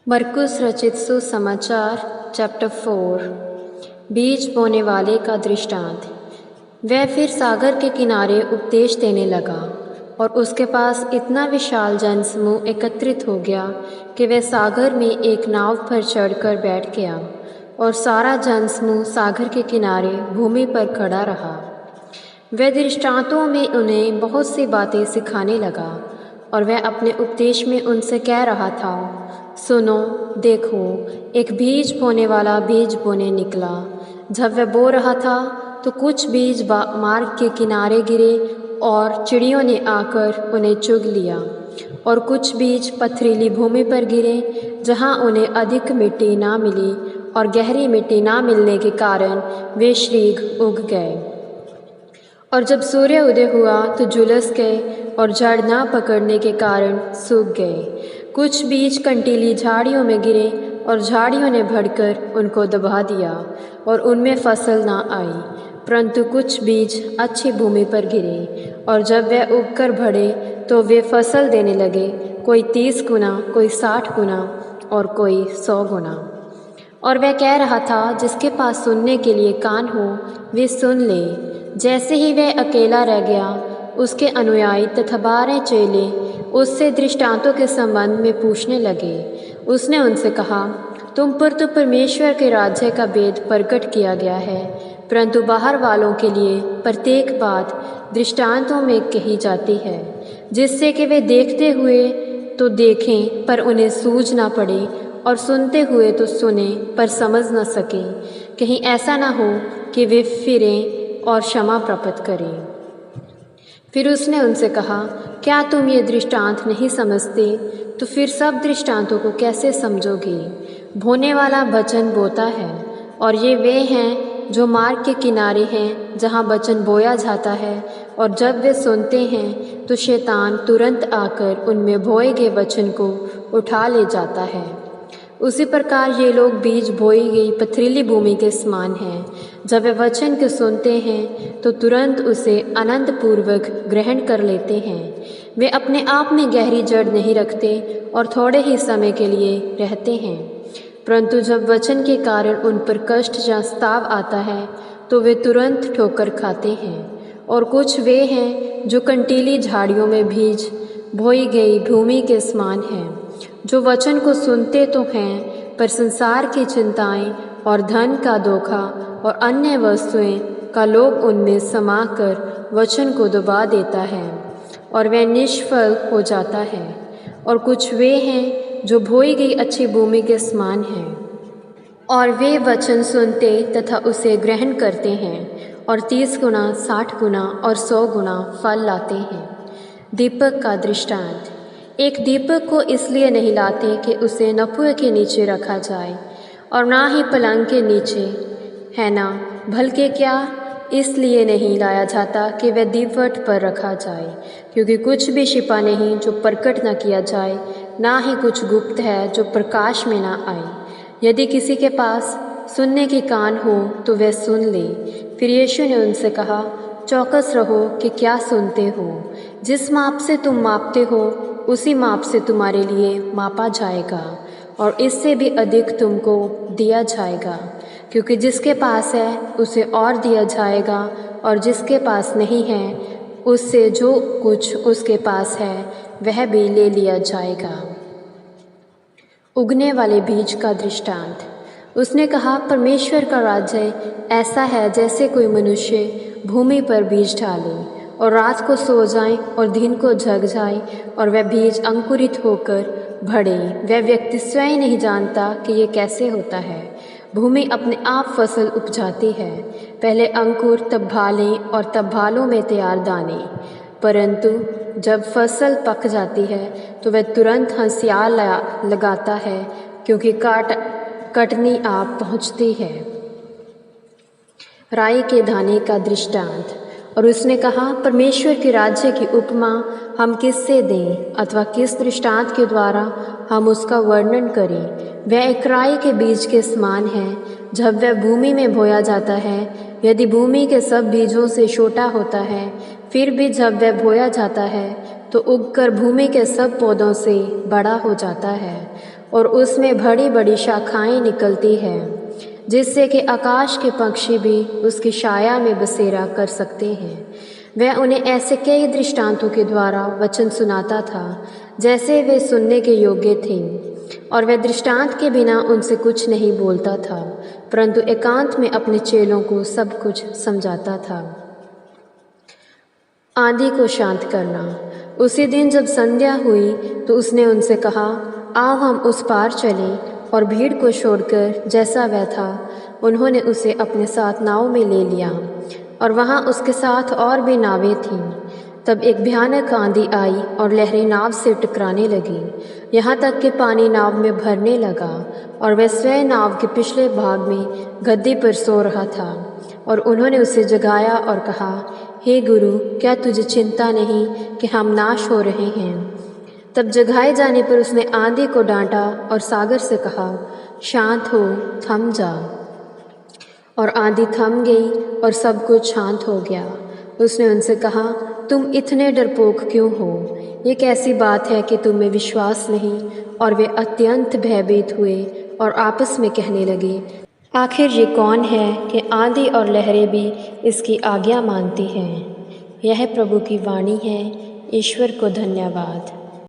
मरकुस रचित सुसमाचार चैप्टर 4। बीज बोने वाले का दृष्टांत। वह फिर सागर के किनारे उपदेश देने लगा और उसके पास इतना विशाल जनसमूह एकत्रित हो गया कि वह सागर में एक नाव पर चढ़कर बैठ गया और सारा जनसमूह सागर के किनारे भूमि पर खड़ा रहा। वह दृष्टांतों में उन्हें बहुत सी बातें सिखाने लगा और वह अपने उपदेश में उनसे कह रहा था, सुनो, देखो, एक बीज बोने वाला बीज बोने निकला। जब वह बो रहा था तो कुछ बीज मार्ग के किनारे गिरे और चिड़ियों ने आकर उन्हें चुग लिया, और कुछ बीज पथरीली भूमि पर गिरे जहाँ उन्हें अधिक मिट्टी ना मिली, और गहरी मिट्टी ना मिलने के कारण वे शीघ्र उग गए। और जब सूर्य उदय हुआ तो झुलस गए और जड़ ना पकड़ने के कारण सूख गए। कुछ बीज कंटीली झाड़ियों में गिरे और झाड़ियों ने बढ़कर उनको दबा दिया और उनमें फसल ना आई। परंतु कुछ बीज अच्छी भूमि पर गिरे और जब वे उगकर बढ़े तो वे फसल देने लगे, कोई 30 गुना, कोई 60 गुना और कोई 100 गुना। और वह कह रहा था, जिसके पास सुनने के लिए कान हो वे सुन ले। जैसे ही वह अकेला रह गया, उसके अनुयायी तथा 12 चेले उससे दृष्टांतों के संबंध में पूछने लगे। उसने उनसे कहा, तुम पर तो परमेश्वर के राज्य का भेद प्रकट किया गया है, परंतु बाहर वालों के लिए प्रत्येक बात दृष्टांतों में कही जाती है, जिससे कि वे देखते हुए तो देखें पर उन्हें सूझ ना पड़े, और सुनते हुए तो सुने पर समझ न सकें, कहीं ऐसा ना हो कि वे फिरें और क्षमा प्राप्त करें। फिर उसने उनसे कहा, क्या तुम ये दृष्टांत नहीं समझते? तो फिर सब दृष्टांतों को कैसे समझोगे? बोने वाला वचन बोता है, और ये वे हैं जो मार्ग के किनारे हैं, जहाँ वचन बोया जाता है, और जब वे सुनते हैं तो शैतान तुरंत आकर उनमें बोए गए वचन को उठा ले जाता है। उसी प्रकार ये लोग बीज बोई गई पथरीली भूमि के समान हैं। जब वे वचन को सुनते हैं तो तुरंत उसे आनंद पूर्वक ग्रहण कर लेते हैं। वे अपने आप में गहरी जड़ नहीं रखते और थोड़े ही समय के लिए रहते हैं, परंतु जब वचन के कारण उन पर कष्ट या स्ताव आता है तो वे तुरंत ठोकर खाते हैं। और कुछ वे हैं जो कंटीली झाड़ियों में बीज बोई गई भूमि के समान हैं, जो वचन को सुनते तो हैं, पर संसार की चिंताएं और धन का धोखा और अन्य वस्तुएं का लोभ उनमें समाकर वचन को दबा देता है और वह निष्फल हो जाता है। और कुछ वे हैं जो बोई गई अच्छी भूमि के समान हैं, और वे वचन सुनते तथा उसे ग्रहण करते हैं, और 30 गुना, 60 गुना और 100 गुना फल लाते हैं। दीपक का दृष्टांत। एक दीपक को इसलिए नहीं लाते कि उसे नपुए के नीचे रखा जाए, और ना ही पलंग के नीचे, है ना, बल्कि क्या इसलिए नहीं लाया जाता कि वह दीपवट पर रखा जाए, क्योंकि कुछ भी छिपा नहीं जो प्रकट न किया जाए, ना ही कुछ गुप्त है जो प्रकाश में ना आए। यदि किसी के पास सुनने के कान हो तो वह सुन ले। फिर यीशु ने उनसे कहा, चौकस रहो कि क्या सुनते हो। जिस माप से तुम मापते हो उसी माप से तुम्हारे लिए मापा जाएगा, और इससे भी अधिक तुमको दिया जाएगा, क्योंकि जिसके पास है उसे और दिया जाएगा, और जिसके पास नहीं है उससे जो कुछ उसके पास है वह भी ले लिया जाएगा। उगने वाले बीज का दृष्टांत। उसने कहा, परमेश्वर का राज्य ऐसा है जैसे कोई मनुष्य भूमि पर बीज डाले और रात को सो जाए और दिन को जग जाए, और वह बीज अंकुरित होकर बढ़े। वह व्यक्ति स्वयं नहीं जानता कि ये कैसे होता है। भूमि अपने आप फसल उपजाती है, पहले अंकुर, तब भालें, और तब भालों में तैयार दाने। परंतु जब फसल पक जाती है तो वह तुरंत हंसिया लगाता है, क्योंकि कटनी आप पहुँचती है। राई के दाने का दृष्टांत। और उसने कहा, परमेश्वर के राज्य की उपमा हम किससे दें, अथवा किस दृष्टांत के द्वारा हम उसका वर्णन करें? वह एक राई के बीज के समान है। जब वह भूमि में बोया जाता है, यदि भूमि के सब बीजों से छोटा होता है, फिर भी जब वह बोया जाता है तो उगकर भूमि के सब पौधों से बड़ा हो जाता है और उसमें बड़ी बड़ी शाखाएं निकलती हैं, जिससे कि आकाश के पक्षी भी उसकी छाया में बसेरा कर सकते हैं। वह उन्हें ऐसे कई दृष्टांतों के द्वारा वचन सुनाता था जैसे वे सुनने के योग्य थे, और वह दृष्टांत के बिना उनसे कुछ नहीं बोलता था, परंतु एकांत में अपने चेलों को सब कुछ समझाता था। आंधी को शांत करना। उसी दिन जब संध्या हुई तो उसने उनसे कहा, आओ हम उस पार चलें। और भीड़ को छोड़कर जैसा वह था उन्होंने उसे अपने साथ नाव में ले लिया, और वहाँ उसके साथ और भी नावें थीं। तब एक भयानक आंधी आई और लहरें नाव से टकराने लगी, यहाँ तक कि पानी नाव में भरने लगा, और वह स्वयं नाव के पिछले भाग में गद्दी पर सो रहा था। और उन्होंने उसे जगाया और कहा, हे गुरु, क्या तुझे चिंता नहीं कि हम नाश हो रहे हैं? तब जगाए जाने पर उसने आंधी को डांटा और सागर से कहा, शांत हो, थम जा। और आंधी थम गई और सब कुछ शांत हो गया। उसने उनसे कहा, तुम इतने डरपोक क्यों हो? ये कैसी बात है कि तुम में विश्वास नहीं? और वे अत्यंत भयभीत हुए और आपस में कहने लगे, आखिर ये कौन है कि आंधी और लहरें भी इसकी आज्ञा मानती हैं? यह प्रभु की वाणी है। ईश्वर को धन्यवाद।